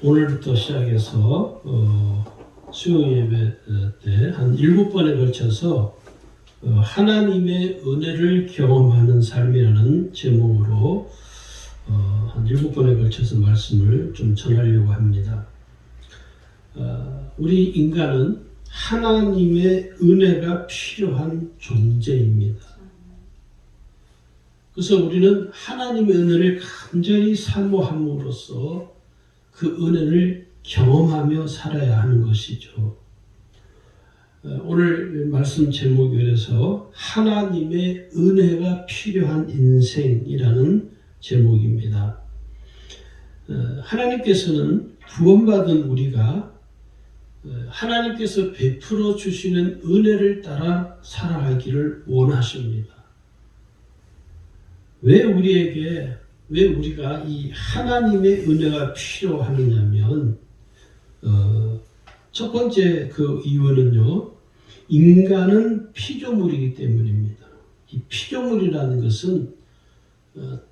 오늘부터 시작해서 수요 예배 때 한 7번에 걸쳐서 하나님의 은혜를 경험하는 삶이라는 제목으로 한 7번에 걸쳐서 말씀을 좀 전하려고 합니다. 우리 인간은 하나님의 은혜가 필요한 존재입니다. 그래서 우리는 하나님의 은혜를 간절히 사모함으로써 그 은혜를 경험하며 살아야 하는 것이죠. 오늘 말씀 제목이 그래서 하나님의 은혜가 필요한 인생이라는 제목입니다. 하나님께서는 구원받은 우리가 하나님께서 베풀어 주시는 은혜를 따라 살아가기를 원하십니다. 왜 우리가 이 하나님의 은혜가 필요하느냐면 첫 번째 그 이유는요, 인간은 피조물이기 때문입니다. 이 피조물이라는 것은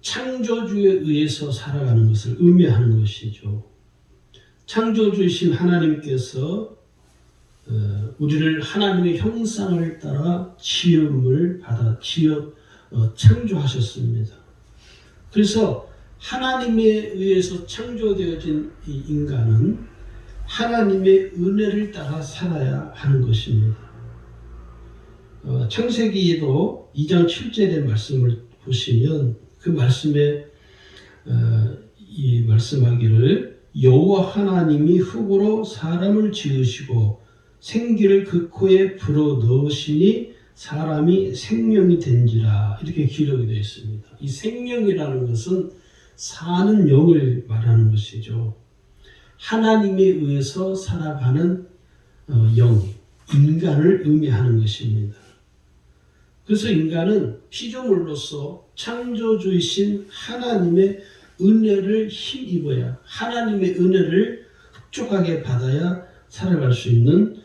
창조주에 의해서 살아가는 것을 의미하는 것이죠. 창조주이신 하나님께서 우리를 하나님의 형상을 따라 지음을 받아 창조하셨습니다. 그래서 하나님에 의해서 창조되어진 이 인간은 하나님의 은혜를 따라 살아야 하는 것입니다. 창세기에도 2장 7절의 말씀을 보시면 그 말씀에 이 말씀하기를 여호와 하나님이 흙으로 사람을 지으시고 생기를 그 코에 불어 넣으시니 사람이 생명이 된지라, 이렇게 기록이 되어 있습니다. 이 생명이라는 것은 사는 영을 말하는 것이죠. 하나님에 의해서 살아가는 영이 인간을 의미하는 것입니다. 그래서 인간은 피조물로서 창조주이신 하나님의 은혜를 힘입어야, 하나님의 은혜를 흡족하게 받아야 살아갈 수 있는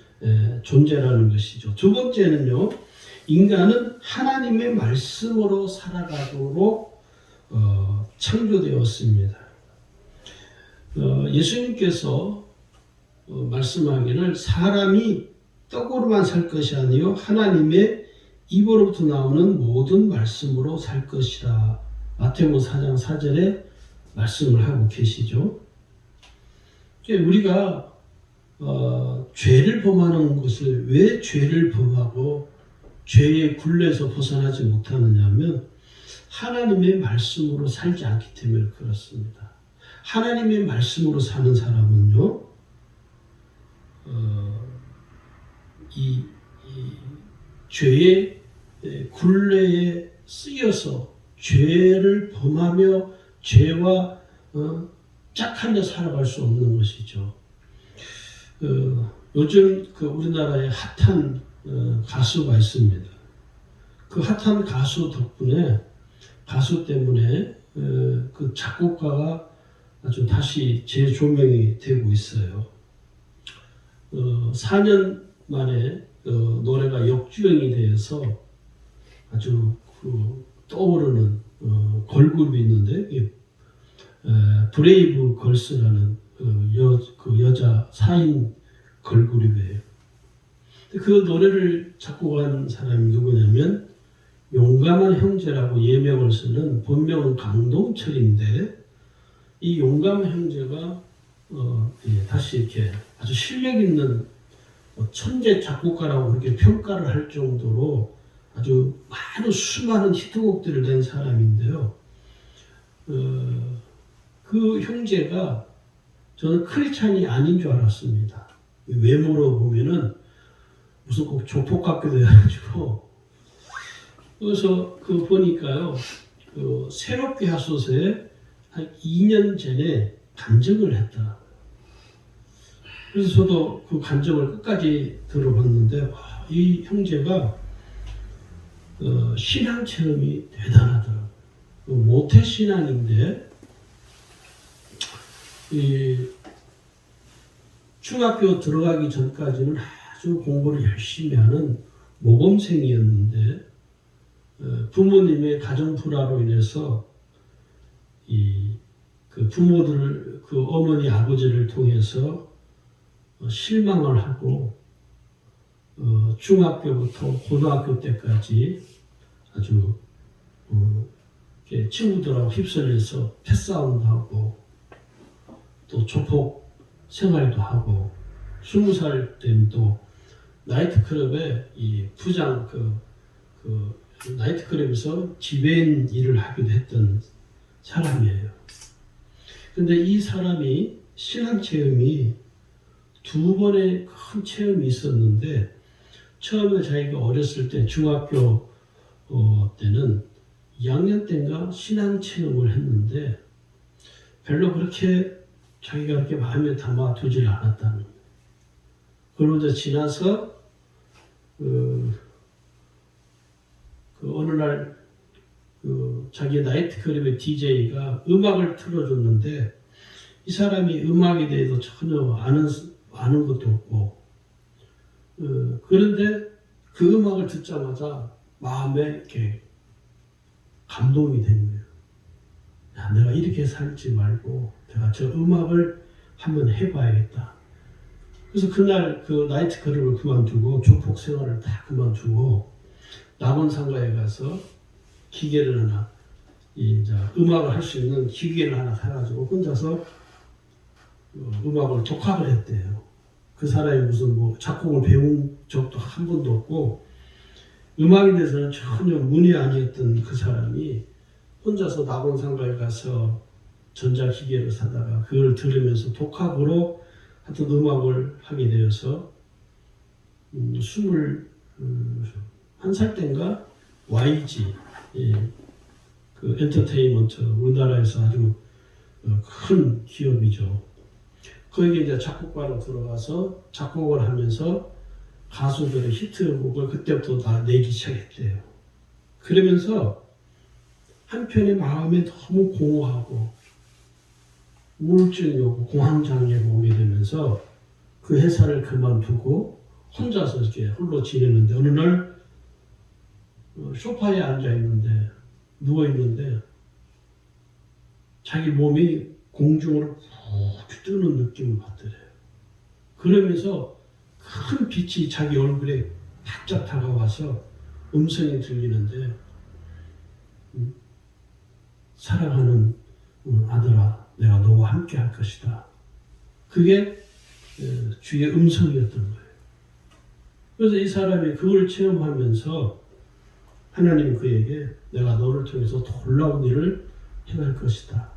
존재라는 것이죠. 두 번째는요, 인간은 하나님의 말씀으로 살아가도록 창조되었습니다. 예수님께서 말씀하기를 사람이 떡으로만 살 것이 아니요 하나님의 입으로부터 나오는 모든 말씀으로 살 것이라, 마태복음 4장 4절에 말씀을 하고 계시죠. 우리가 죄를 범하는 것을, 왜 죄를 범하고 죄의 굴레에서 벗어나지 못하느냐면 하나님의 말씀으로 살지 않기 때문에 그렇습니다. 하나님의 말씀으로 사는 사람은요, 이 죄의 굴레에 쓰여서 죄를 범하며 죄와 짝하며 살아갈 수 없는 것이죠. 요즘 우리나라에 핫한 가수가 있습니다. 그 핫한 가수 때문에 그 작곡가가 아주 다시 재조명이 되고 있어요. 4년 만에 노래가 역주행이 되어서 아주 떠오르는 걸그룹이 있는데, 브레이브 걸스라는 여자 4인 걸그룹이에요. 그 노래를 작곡한 사람이 누구냐면 용감한 형제라고 예명을 쓰는 본명은 강동철인데, 이 용감한 형제가 다시 이렇게 아주 실력 있는 천재 작곡가라고 그렇게 평가를 할 정도로 아주 수많은 히트곡들을 낸 사람인데요. 그 형제가 저는 크리스찬이 아닌 줄 알았습니다. 외모로 보면은 무슨 꼭 조폭 같기도 해가지고. 그래서 보니까요, 새롭게 하소서에 한 2년 전에 간증을 했다. 그래서 저도 그 간증을 끝까지 들어봤는데, 이 형제가 신앙 체험이 대단하더라고요. 모태 신앙인데, 중학교 들어가기 전까지는 아주 공부를 열심히 하는 모범생이었는데, 부모님의 가정 불화로 인해서 그 부모들을 그 어머니 아버지를 통해서 실망을 하고 중학교부터 고등학교 때까지 아주 친구들하고 휩쓸려서 패싸움도 하고 또 조폭 생활도 하고 20살 때는 또 나이트클럽에 이 부장 그 나이트클럽에서 지배인 일을 하기도 했던 사람이에요. 근데 이 사람이 신앙 체험이 2번의 큰 체험이 있었는데 처음에 자기가 어렸을 때 중학교 때는 2학년 때인가 신앙 체험을 했는데 별로 그렇게 자기가 그렇게 마음에 담아두질 않았다는 거예요. 그러면서 지나서 어느 날 자기 나이트클럽의 DJ가 음악을 틀어줬는데 이 사람이 음악에 대해서 전혀 아는 것도 없고 그런데 그 음악을 듣자마자 마음에 이렇게 감동이 된 거예요. 야, 내가 이렇게 살지 말고 내가 저 음악을 한번 해봐야겠다. 그래서 그날 그 나이트클럽을 그만두고 조폭 생활을 다 그만두고 낙원상가에 가서 기계를 하나 이제 음악을 할 수 있는 기계를 하나 사가지고 혼자서 음악을 독학을 했대요. 그 사람이 무슨 뭐 작곡을 배운 적도 한 번도 없고 음악에 대해서는 전혀 문의 아니었던 그 사람이 혼자서 낙원상가에 가서 전자기계를 사다가 그걸 들으면서 독학으로 하여튼 음악을 하게 되어서 21살 때인가 YG 그 엔터테인먼트 우리나라에서 아주 큰 기업이죠. 거기에 이제 작곡가로 들어가서 작곡을 하면서 가수들의 히트곡을 그때부터 다 내기 시작했대요. 그러면서 한편의 마음에 너무 공허하고 우울증이 오고 공황장애가 오게 되면서 그 회사를 그만두고 혼자서 이렇게 홀로 지내는데 어느 날 소파에 앉아 있는데 누워 있는데 자기 몸이 공중으로 푹 뜨는 느낌을 받더래요. 그러면서 큰 빛이 자기 얼굴에 바짝 다가와서 음성이 들리는데 사랑하는 아들아, 내가 너와 함께 할 것이다. 그게 주의 음성이었던 거예요. 그래서 이 사람이 그걸 체험하면서 하나님이 그에게 내가 너를 통해서 놀라운 일을 행할 것이다.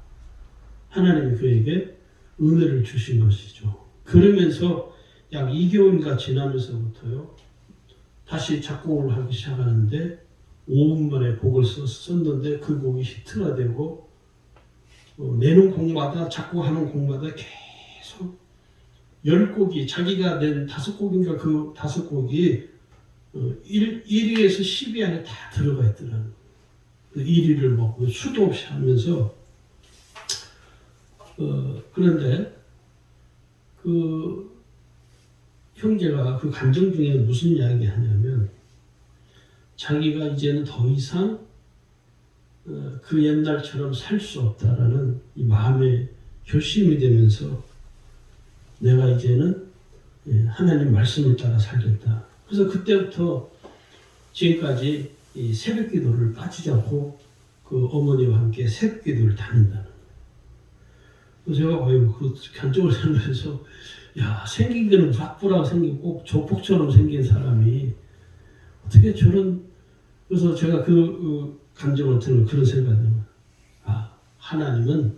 하나님이 그에게 은혜를 주신 것이죠. 그러면서 약 2개월인가 지나면서부터요. 다시 작곡을 하기 시작하는데 5분 만에 곡을 썼는데 그 곡이 히트가 되고 내는 곡마다 작곡하는 곡마다 계속 10곡이 자기가 낸 5곡인가 그 5곡이 1위에서 10위 안에 다 들어가 있더라고요. 1위를 뭐 수도 없이 하면서 그런데 그 형제가 그 감정 중에 무슨 이야기 하냐면 자기가 이제는 더 이상 그 옛날처럼 살 수 없다라는 이 마음의 결심이 되면서 내가 이제는 하나님 말씀을 따라 살겠다. 그래서 그때부터 지금까지 이 새벽 기도를 빠지지 않고 그 어머니와 함께 새벽 기도를 다닌다는 거예요. 그래서 제가 그 간증을 생각해서 야, 생긴 게는 부락부락 생기고 꼭 조폭처럼 생긴 사람이 어떻게 저런. 그래서 제가 그 감정을 들으면 그런 생각이 들어요. 아, 하나님은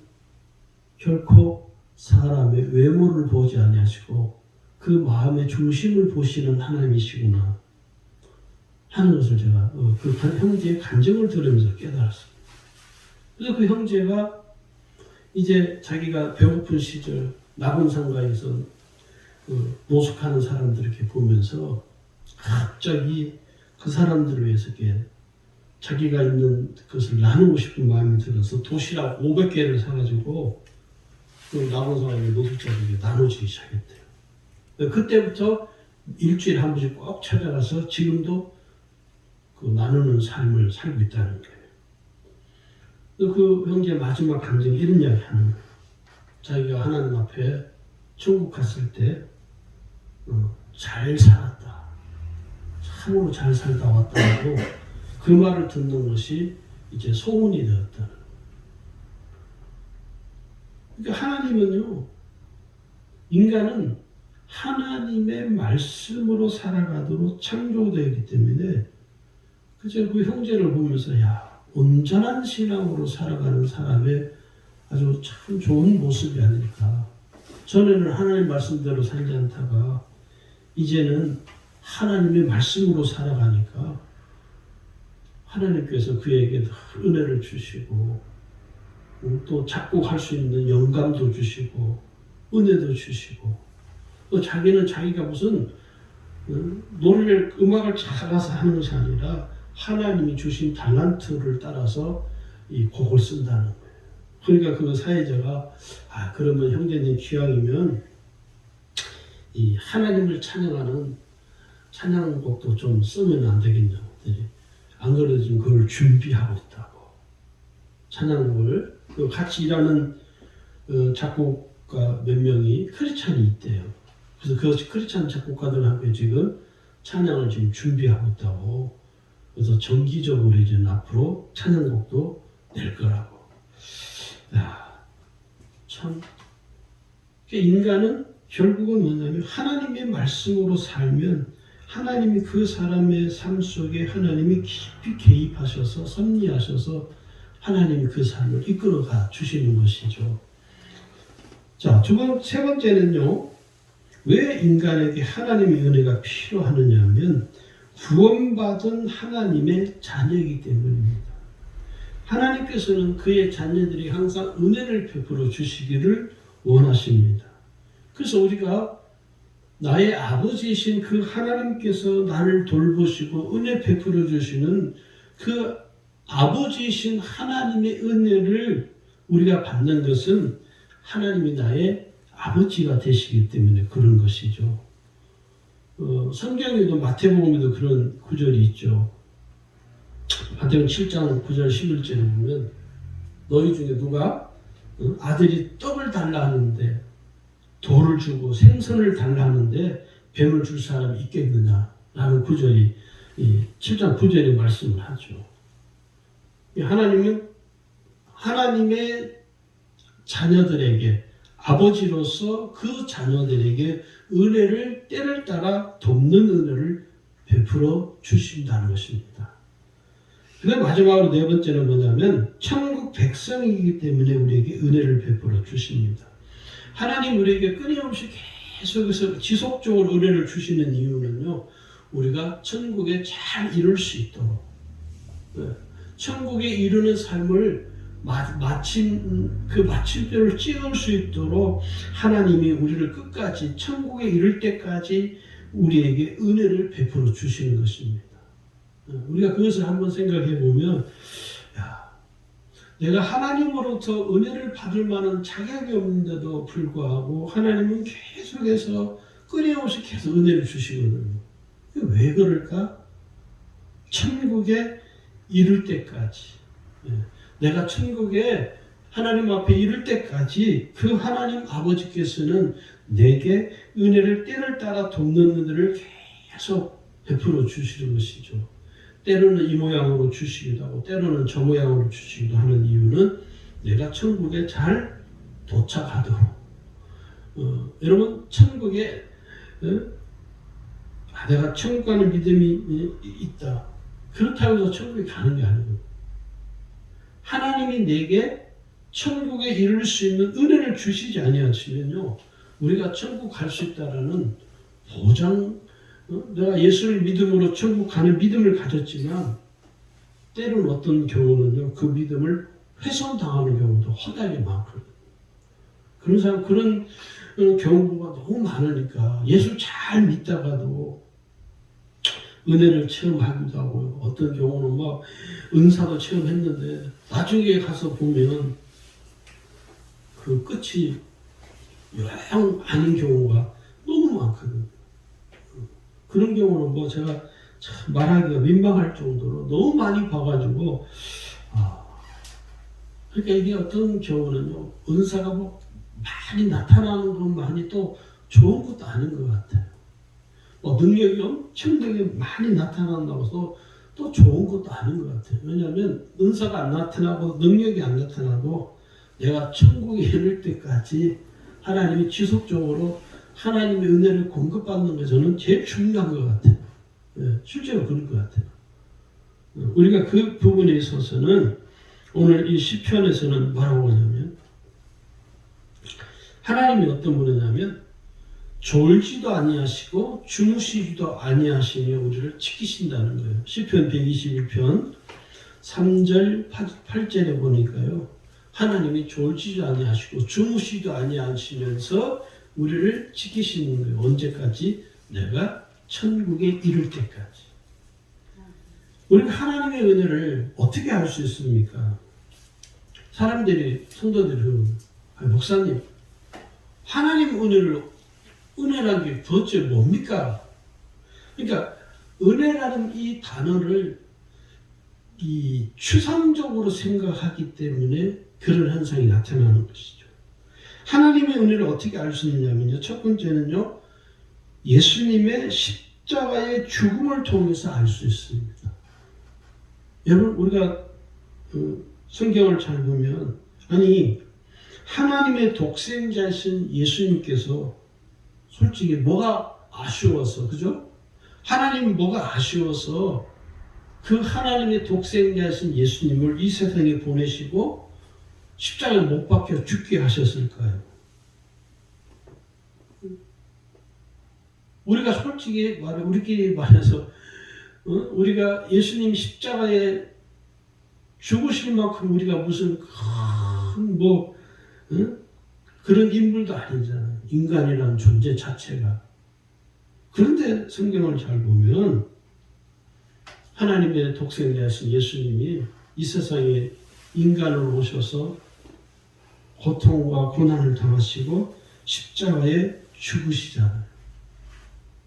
결코 사람의 외모를 보지 아니하시고 그 마음의 중심을 보시는 하나님이시구나 하는 것을 제가 그 형제의 감정을 들으면서 깨달았습니다. 그래서 그 형제가 이제 자기가 배고픈 시절 낙원상가에서 노숙하는 사람들 이렇게 보면서 갑자기 그 사람들을 위해서 이렇게 자기가 있는 것을 나누고 싶은 마음이 들어서 도시락 500개를 사가지고 그 낙원상가에 노숙자들에게 나눠주기 시작했대요. 그때부터 일주일에 한 번씩 꼭 찾아가서 지금도 그 나누는 삶을 살고 있다는 거예요. 그 형제 마지막 감정이 이런 이야기 하는 거예요. 자기가 하나님 앞에 천국 갔을 때 잘 살았다. 참으로 잘 살다 왔다고 그 말을 듣는 것이 이제 소문이 되었다. 그러니까 하나님은요, 인간은 하나님의 말씀으로 살아가도록 창조되었기 때문에 그저 그 형제를 보면서 온전한 신앙으로 살아가는 사람의 아주 참 좋은 모습이 아닐까. 전에는 하나님 말씀대로 살지 않다가 이제는 하나님의 말씀으로 살아가니까 하나님께서 그에게 은혜를 주시고 또 작곡할 수 있는 영감도 주시고 은혜도 주시고 또 자기는 자기가 무슨 노래를 음악을 잘라서 하는 것이 아니라 하나님이 주신 달란트를 따라서 이 곡을 쓴다는 거예요. 그러니까 그 사회자가 그러면 형제님 기왕이면 이 하나님을 찬양하는 찬양곡도 좀 쓰면 안 되겠냐고. 안 그래도 지금 그걸 준비하고 있다고. 찬양곡을 같이 일하는 작곡가 몇 명이 크리스찬이 있대요. 그래서 그 크리스찬 작곡가들하고 지금 찬양을 지금 준비하고 있다고. 그래서 정기적으로 이제 앞으로 찬양곡도 낼 거라고. 참 인간은 결국은 뭐냐면 하나님의 말씀으로 살면 하나님이 그 사람의 삶 속에 하나님이 깊이 개입하셔서 섭리하셔서 하나님이 그 삶을 이끌어가 주시는 것이죠. 자, 세 번째는요. 왜 인간에게 하나님의 은혜가 필요하느냐 하면 구원받은 하나님의 자녀이기 때문입니다. 하나님께서는 그의 자녀들이 항상 은혜를 베풀어 주시기를 원하십니다. 그래서 우리가 나의 아버지이신 그 하나님께서 나를 돌보시고 은혜 베풀어 주시는 그 아버지이신 하나님의 은혜를 우리가 받는 것은 하나님이 나의 아버지가 되시기 때문에 그런 것이죠. 성경에도 마태복음에도 그런 구절이 있죠. 마태복음 7장 9절 11절에 보면 너희 중에 누가 아들이 떡을 달라 하는데 돌을 주고 생선을 달라 하는데 뱀을 줄 사람이 있겠느냐 라는 구절이 7장 9절에 말씀을 하죠. 하나님은 하나님의 자녀들에게 아버지로서 그 자녀들에게 은혜를 때를 따라 돕는 은혜를 베풀어 주신다는 것입니다. 그다음 마지막으로 네 번째는 뭐냐면 천국 백성이기 때문에 우리에게 은혜를 베풀어 주십니다. 하나님 우리에게 끊임없이 계속해서 지속적으로 은혜를 주시는 이유는요. 우리가 천국에 잘 이룰 수 있도록 천국에 이르는 삶을 그 마침표를 찍을 수 있도록 하나님이 우리를 끝까지 천국에 이를 때까지 우리에게 은혜를 베풀어 주시는 것입니다. 우리가 그것을 한번 생각해 보면 내가 하나님으로부터 은혜를 받을 만한 자격이 없는데도 불구하고 하나님은 계속해서 끊임없이 계속 은혜를 주시거든요. 왜 그럴까? 천국에 이를 때까지 내가 천국에 하나님 앞에 이를 때까지 그 하나님 아버지께서는 내게 은혜를 때를 따라 돕는 은혜를 계속 베풀어 주시는 것이죠. 때로는 이 모양으로 주시기도 하고 때로는 저 모양으로 주시기도 하는 이유는 내가 천국에 잘 도착하도록. 여러분 천국에 내가 천국 가는 믿음이 있다. 그렇다고 해서 천국에 가는 게 아니고 하나님이 내게 천국에 이룰 수 있는 은혜를 주시지 아니하시면요 우리가 천국 갈 수 있다라는 보장. 내가 예수를 믿음으로 천국 가는 믿음을 가졌지만 때로는 어떤 경우는요 그 믿음을 훼손당하는 경우도 허다하게 많거든요. 그런 사람 그런 경우가 너무 많으니까 예수 잘 믿다가도 은혜를 체험하기도 하고요. 어떤 경우는 막 은사도 체험했는데 나중에 가서 보면 그 끝이 영 아닌 경우가 너무 많거든요. 그런 경우는 뭐 제가 참 말하기가 민망할 정도로 너무 많이 봐가지고 그러니까 이게 어떤 경우는요 은사가 뭐 많이 나타나는 것만이 또 좋은 것도 아닌 것 같아요. 능력이 엄청나게 많이 나타난다고 해서 또 좋은 것도 아닌 것 같아요. 왜냐하면 은사가 안 나타나고 능력이 안 나타나고 내가 천국에 이를 때까지 하나님이 지속적으로 하나님의 은혜를 공급받는 게 저는 제일 중요한 것 같아요. 실제로 그럴 것 같아요. 우리가 그 부분에 있어서는 오늘 이 시편에서는 뭐라고 하냐면 하나님이 어떤 분이냐면 졸지도 아니하시고 주무시지도 아니하시며 우리를 지키신다는 거예요. 시편 121편 3절 8절에 보니까요. 하나님이 졸지도 아니하시고 주무시지도 아니하시면서 우리를 지키시는 거예요. 언제까지? 내가 천국에 이를 때까지. 우리가 하나님의 은혜를 어떻게 알 수 있습니까? 사람들이, 성도들이, 목사님, 하나님 은혜라는 게 도대체 뭡니까? 그러니까 은혜라는 이 단어를 이 추상적으로 생각하기 때문에 그런 현상이 나타나는 것이죠. 하나님의 은혜를 어떻게 알 수 있느냐면요. 첫 번째는요. 예수님의 십자가의 죽음을 통해서 알 수 있습니다. 여러분 우리가 성경을 잘 보면 아니 하나님의 독생자이신 예수님께서 솔직히 뭐가 아쉬워서 그죠? 하나님이 뭐가 아쉬워서 그 하나님의 독생자이신 예수님을 이 세상에 보내시고 십자가에 못 박혀 죽게 하셨을까요? 우리가 솔직히 말해 우리끼리 말해서 우리가 예수님 십자가에 죽으실 만큼 우리가 무슨 큰 그런 인물도 아니잖아요. 인간이라는 존재 자체가. 그런데 성경을 잘 보면 하나님의 독생자이신 예수님이 이 세상에 인간으로 오셔서 고통과 고난을 당하시고 십자가에 죽으시잖아요.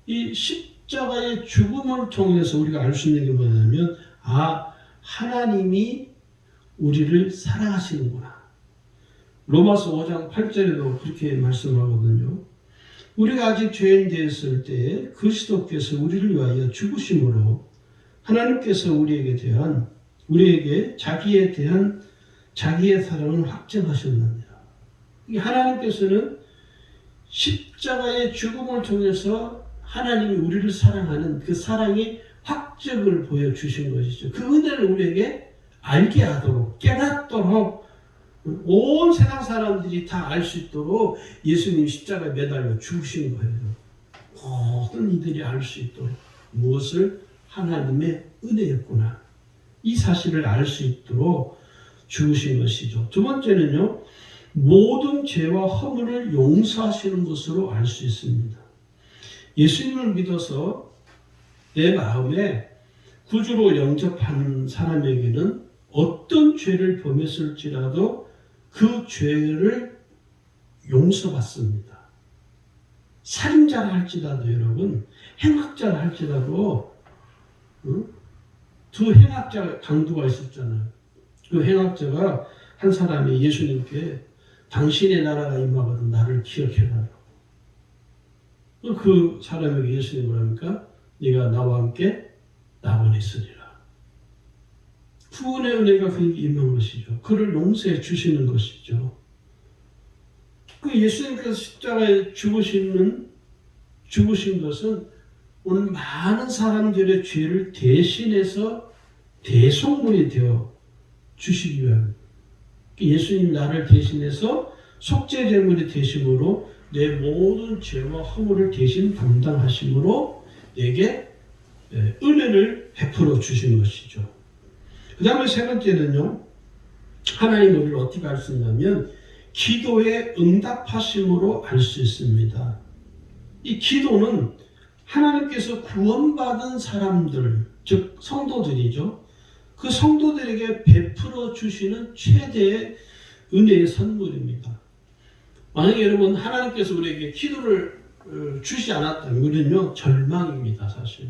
이 십자가의 죽음을 통해서 우리가 알 수 있는 게 뭐냐면 하나님이 우리를 사랑하시는구나. 로마서 5장 8절에도 그렇게 말씀하거든요. 우리가 아직 죄인 되었을 때 그리스도께서 우리를 위하여 죽으심으로 하나님께서 우리에게 자기에 대한 자기의 사랑을 확증하셨느니라. 하나님께서는 십자가의 죽음을 통해서 하나님이 우리를 사랑하는 그 사랑의 확증을 보여주신 것이죠. 그 은혜를 우리에게 알게 하도록 깨닫도록 온 세상 사람들이 다 알 수 있도록 예수님 십자가에 매달려 죽으신 거예요. 모든 이들이 알 수 있도록 무엇을? 하나님의 은혜였구나. 이 사실을 알 수 있도록 죽으신 것이죠. 두 번째는요. 모든 죄와 허물을 용서하시는 것으로 알 수 있습니다. 예수님을 믿어서 내 마음에 구주로 영접한 사람에게는 어떤 죄를 범했을지라도 그 죄를 용서받습니다. 살인자라 할지라도 여러분, 행악자라 할지라도 두 행악자 강도가 있었잖아요. 그 행악자가 한 사람이 예수님께 당신의 나라가 임하거든 나를 기억해달라고. 그 사람에게 예수님이 뭐랍니까? 네가 나와 함께 낙원에 있으리라. 구원의 은혜가 그에게 임한 것이죠. 그를 용서해 주시는 것이죠. 그 예수님께서 십자가에 죽으신 것은 오늘 많은 사람들의 죄를 대신해서 대속물이 되어 주시기 위함입니다. 예수님 나를 대신해서 속죄제물이 되심으로 내 모든 죄와 허물을 대신 담당하심으로 내게 은혜를 베풀어 주신 것이죠. 그 다음에 세 번째는요. 하나님 우리를 어떻게 알 수 있냐면 기도에 응답하심으로 알 수 있습니다. 이 기도는 하나님께서 구원받은 사람들, 즉 성도들이죠. 그 성도들에게 베풀어 주시는 최대의 은혜의 선물입니다. 만약에 여러분 하나님께서 우리에게 기도를 주시 않았다면 우리는요 절망입니다. 사실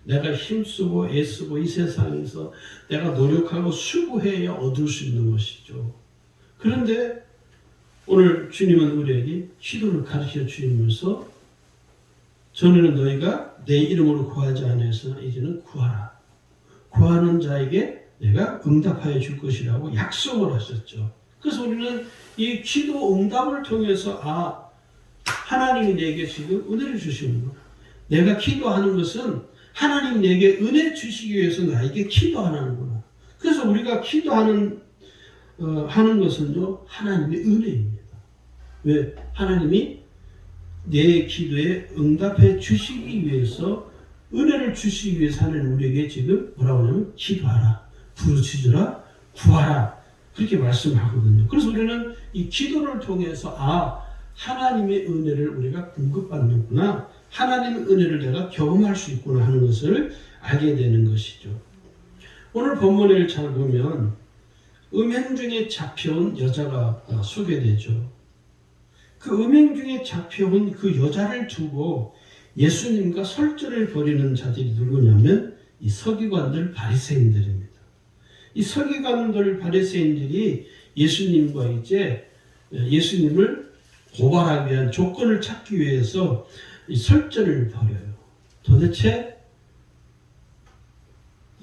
내가 힘쓰고 애쓰고 이 세상에서 내가 노력하고 수고해야 얻을 수 있는 것이죠. 그런데 오늘 주님은 우리에게 기도를 가르쳐 주시면서 전에는 너희가 내 이름으로 구하지 않았으나 이제는 구하라. 구하는 자에게 내가 응답하여 줄 것이라고 약속을 하셨죠. 그래서 우리는 이 기도 응답을 통해서 하나님이 내게 지금 은혜를 주시는구나. 내가 기도하는 것은 하나님 내게 은혜 주시기 위해서 나에게 기도하는구나. 그래서 우리가 기도하는 하는 것은요 하나님의 은혜입니다. 왜? 하나님이 내 기도에 응답해 주시기 위해서 은혜를 주시기 위해서 하나님 우리에게 지금 뭐라고 하냐면 기도하라, 부르짖으라, 구하라 그렇게 말씀하거든요. 그래서 우리는 이 기도를 통해서 하나님의 은혜를 우리가 공급받는구나, 하나님의 은혜를 내가 경험할 수 있구나 하는 것을 알게 되는 것이죠. 오늘 본문을 잘 보면 음행 중에 잡혀온 여자가 소개되죠. 그 음행 중에 잡혀온 그 여자를 두고 예수님과 설전을 벌이는 자들이 누구냐면 이 서기관들 바리새인들입니다. 이 서기관들 바리새인들이 예수님과 이제 예수님을 고발하기 위한 조건을 찾기 위해서 이 설전을 벌여요. 도대체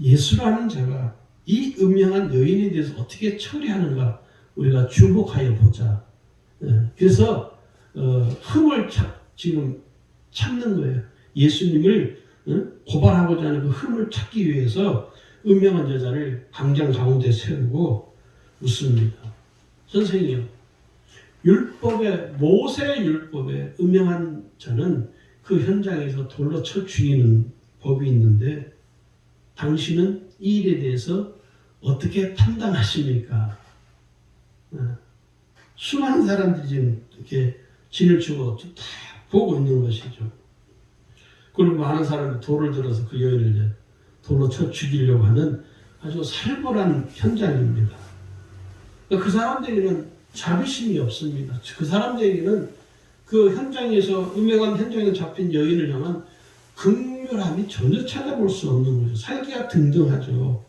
예수라는 자가 이 음행한 여인에 대해서 어떻게 처리하는가 우리가 주목하여 보자. 그래서 흠을 지금 찾는 거예요. 예수님을 고발하고자 하는 그 흠을 찾기 위해서 음행한 여자를 광장 가운데 세우고 묻습니다. 선생님, 모세 율법에 음행한 자는 그 현장에서 돌로 쳐 죽이는 법이 있는데 당신은 이 일에 대해서 어떻게 판단하십니까? 수많은 사람들이 지금 이렇게 진을 치고 다 보고 있는 것이죠. 그리고 많은 사람이 돌을 들어서 그 여인을 이제 돌로 쳐 죽이려고 하는 아주 살벌한 현장입니다. 그 사람들에게는 자비심이 없습니다. 그 사람들에게는 그 현장에서 음행한 현장에 잡힌 여인을 향한 긍휼함이 전혀 찾아볼 수 없는 거죠. 살기가 등등하죠.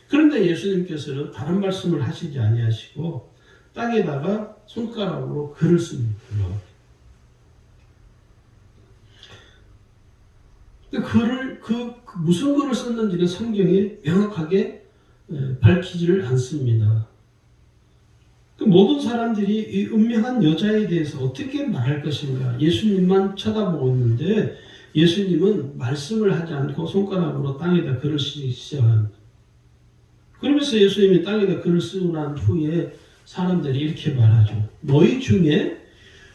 그런데 예수님께서는 다른 말씀을 하시지 아니하시고 땅에다가 손가락으로 글을 씁니다. 무슨 글을 썼는지는 성경에 명확하게 밝히지를 않습니다. 모든 사람들이 이 음행한 여자에 대해서 어떻게 말할 것인가 예수님만 쳐다보고 있는데 예수님은 말씀을 하지 않고 손가락으로 땅에다 글을 쓰기 시작합니다. 그러면서 예수님이 땅에다 글을 쓰고 난 후에 사람들이 이렇게 말하죠. 너희 중에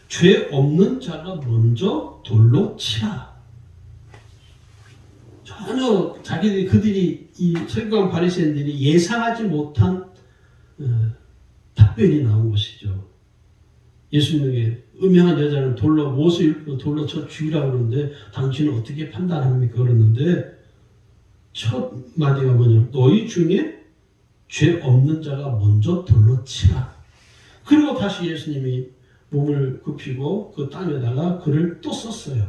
죄 없는 자가 먼저 돌로 치라. 전혀 그들이 이 서기관 바리새인들이 예상하지 못한 답변이 나온 것이죠. 예수님에게 음행한 여자는 돌로 쳐 죽이라고 그러는데 당신은 어떻게 판단합니까? 그러는데 첫 마디가 뭐냐? 너희 중에 죄 없는 자가 먼저 돌로 치라. 그리고 다시 예수님이 몸을 굽히고 그 땅에다가 글을 또 썼어요.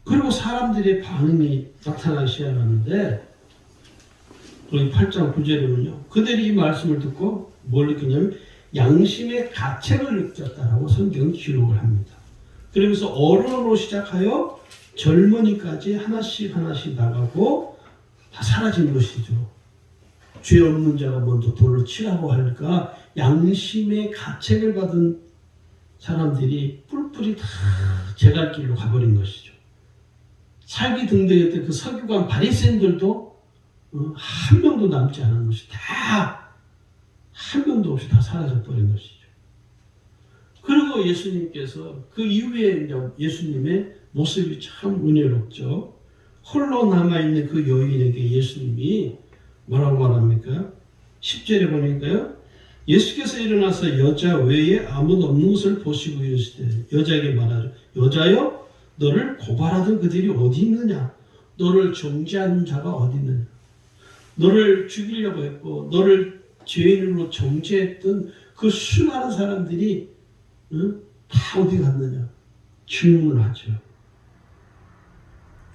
그리고 사람들의 반응이 나타나기 시작하는데 거기 8장 9절에는요. 그들이 이 말씀을 듣고 뭘 느끼냐면 양심의 가책을 느꼈다라고 성경은 기록을 합니다. 그러면서 어른으로 시작하여 젊은이까지 하나씩 나가고 다 사라진 것이죠. 죄 없는 자가 먼저 돌을 치라고 하니까 양심의 가책을 받은 사람들이 뿔뿔이 다 제갈길로 가버린 것이죠. 살기 등등했던 그 서기관 바리새인들도 한 명도 남지 않은 것이 한 명도 없이 다 사라져버린 것이죠. 그리고 예수님께서 그 이후에 예수님의 모습이 참 은혜롭죠. 홀로 남아있는 그 여인에게 예수님이 뭐라고 말합니까? 10절에 보니까요. 예수께서 일어나서 여자 외에 아무도 없는 것을 보시고 이르시되 여자에게 말하죠. 여자여 너를 고발하던 그들이 어디 있느냐? 너를 정죄하는 자가 어디 있느냐? 너를 죽이려고 했고 너를 죄인으로 정죄했던 그 수많은 사람들이 다 어디 갔느냐? 질문하죠.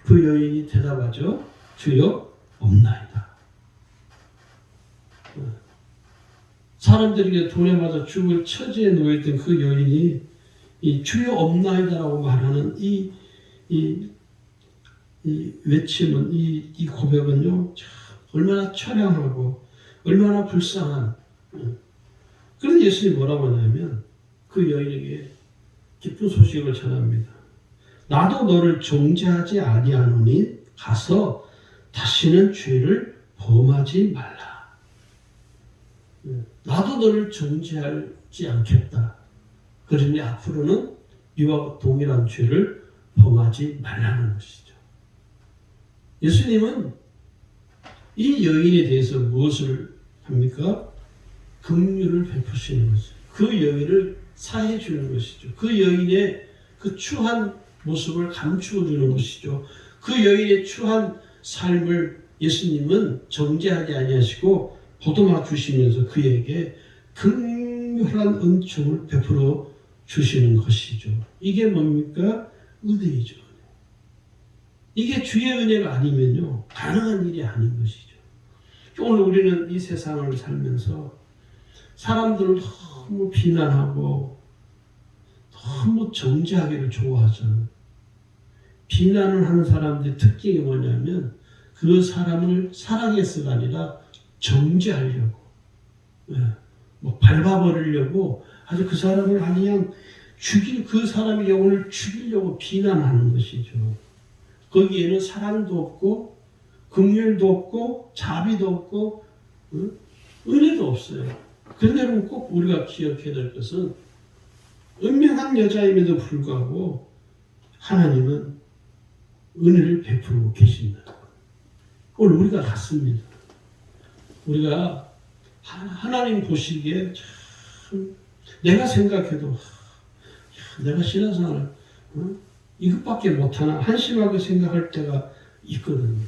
그 여인이 대답하죠. 주여 없나이다. 사람들에게 돌에 맞아 죽을 처지에 놓여있던 그 여인이 이 주여 없나이다라고 말하는 이 외침은 이 고백은요 참 얼마나 처량하고 얼마나 불쌍한. 그래서 예수님이 뭐라고 하냐면 그 여인에게 기쁜 소식을 전합니다. 나도 너를 정죄하지 아니하노니 가서 다시는 죄를 범하지 말라. 나도 너를 정죄하지 않겠다. 그러니 앞으로는 이와 동일한 죄를 범하지 말라는 것이죠. 예수님은 이 여인에 대해서 무엇을 합니까? 긍휼을 베푸시는 것이죠. 그 여인을 사해 주는 것이죠. 그 여인의 그 추한 모습을 감추어 주는 것이죠. 그 여인의 추한 삶을 예수님은 정죄하지 아니하시고 보듬어 주시면서 그에게 긍휼한 은총을 베풀어 주시는 것이죠. 이게 뭡니까? 은혜이죠. 이게 주의 은혜가 아니면요 가능한 일이 아닌 것이죠. 오늘 우리는 이 세상을 살면서 사람들을 너무 비난하고 너무 정죄하기를 좋아하잖아요. 비난을 하는 사람들의 특징이 뭐냐면 그 사람을 사랑해서가 아니라 정죄하려고, 뭐 밟아버리려고 아주 그 사람을 그냥 그 사람의 영혼을 죽이려고 비난하는 것이죠. 거기에는 사랑도 없고 긍휼도 없고 자비도 없고 은혜도 없어요. 그런데 여러분 꼭 우리가 기억해야 될 것은 은명한 여자임에도 불구하고 하나님은 은혜를 베풀고 계신다. 오늘 우리가 같습니다. 우리가 하나님 보시기에 참 내가 생각해도 내가 신앙생활을 이것밖에 못하나 한심하게 생각할 때가 있거든요.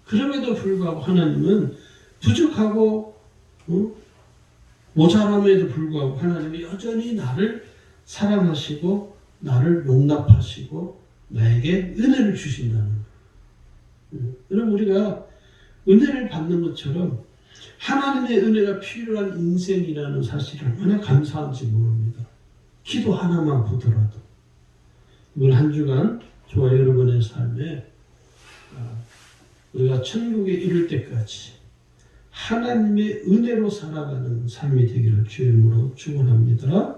그럼에도 불구하고 하나님은 부족하고 모자람에도 불구하고 하나님이 여전히 나를 사랑하시고 나를 용납하시고 나에게 은혜를 주신다는 거예요. 여러분 우리가 은혜를 받는 것처럼 하나님의 은혜가 필요한 인생이라는 사실을 얼마나 감사한지 모릅니다. 기도 하나만 보더라도 이번 한 주간 저와 여러분의 삶에 우리가 천국에 이를 때까지 하나님의 은혜로 살아가는 삶이 되기를 주의 이름으로 축원합니다.